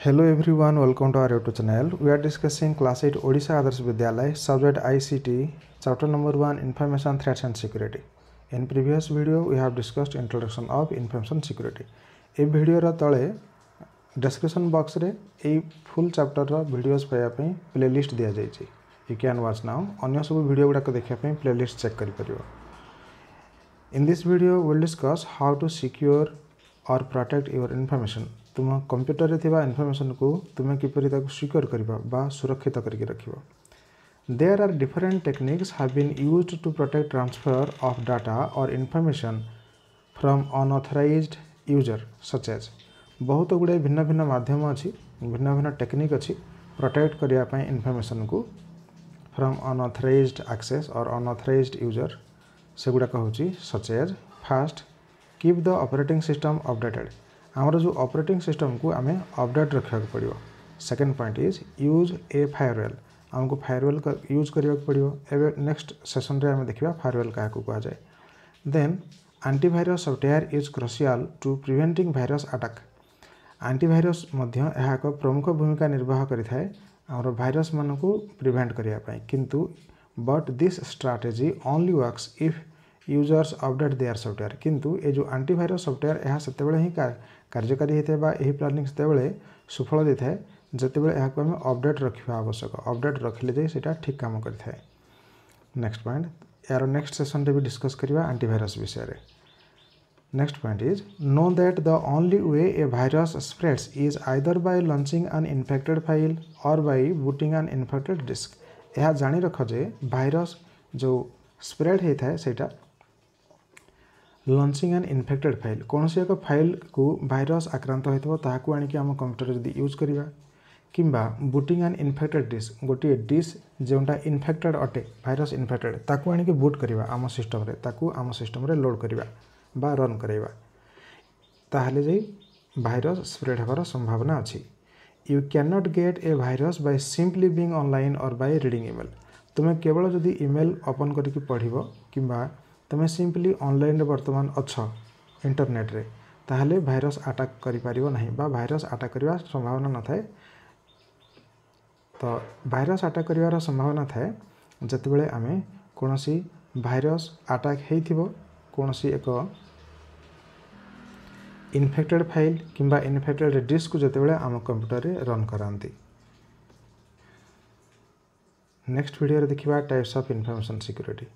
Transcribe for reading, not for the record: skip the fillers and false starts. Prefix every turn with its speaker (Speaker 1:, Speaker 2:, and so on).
Speaker 1: Hello everyone, welcome to our YouTube channel. We are discussing class 8 Odisha Adarsh Vidyalaya, subject ICT, chapter number 1, Information Threats and Security. In previous video, we have discussed introduction of information security. In video ra tale description box re ei full chapter ra videos paya pai playlist diya jaichi. You can watch now. Anya sabu video guda ko dekhiya pai playlist check kari paribo. In this video, we will discuss how to secure or protect your information. तुम computer रे थिबा information को तुम किपरि ताको secure करबा बा सुरक्षित करके रखिबो. There are different techniques have been used to protect transfer of data or information from unauthorized user such as बहुत गुडे भिन्न भिन्न माध्यम अछि भिन्न भिन्न टेक्निक अछि प्रोटेक्ट करिया पय इन्फॉर्मेशन को from unauthorized access or unauthorized user से गुडा कहउची such as first keep the operating system updated. हमारा जो ऑपरेटिंग सिस्टम को आमे अपडेट रखा पड़ो. Second point is use A firewall. आमको फायरवेल का यूज करने पड़ो. एवं नेक्स्ट सेशन रे आमे देखिबा फायरवेल क्या कह जाए. Then antivirus software is crucial to preventing virus attack. Antivirus मध्य यह एक प्रमुख भूमिका निर्वाह करिथाए हमर वायरस मान को प्रिवेंट करिया पय. किंतु but this strategy only works if users update their software. किंतु ए जो एंटीवायरस सॉफ्टवेयर यह सेतेबेले ही कार्यकारी होता है बा यही प्लानिंग से सुफल देता है जितेबाला यहाँ आम अपडेट रखा आवश्यक. अपडेट रखिले जाए सेटा ठीक काम करता है. नेक्स्ट पॉइंट यार नेक्स्ट सेशन रे भी डिस्कस करवा एंटीवायरस विषय रे. Next point is know that the only way a virus spreads is either by launching an infected file or by booting an infected disk. यह जानी रख जे वायरस जो स्प्रेड होता है सेटा लॉन्चिंग एन इन्फेक्टेड फाइल कौन सी एक फाइल को वायरस आक्रांत होता ताकू आनिकी आम कंप्यूटर जदि यूज करिबा किंबा बूटिंग एन इन्फेक्टेड डिस्क गोटे डिस्क जोटा इन्फेक्टेड अटे वायरस इन्फेक्टेड ताकू आनिकी बूट करिबा आम सिस्टम रे ताकू आम सिस्टम रे लोड करिबा बा रन करिबा ताहले जे वायरस स्प्रेड होबार संभावना अछि. You can not gate A virus by simply being online और बाय रीडिंग ईमेल. तुम केवल जदि ईमेल ओपन करके पढ़िबो किंबा तुम सिंपली ऑनलाइन वर्तमान अच्छा इंटरनेट रे ताहले वायरस अटैक करि पारिबो नहीं बा वायरस अटैक करबा संभावना न थाए. तो वायरस अटैक करिवार संभावना थाए जतबेले आमे कोनोसी वायरस अटैक हेइथिबो कोनोसी एक इन्फेक्टेड फाइल किंबा इन्फेक्टेड डिस्क को जतबेले आम कंप्यूटर रे रन करांती. नेक्स्ट वीडियो रे देखिबा टाइप्स ऑफ इंफॉर्मेशन सिक्योरिटी.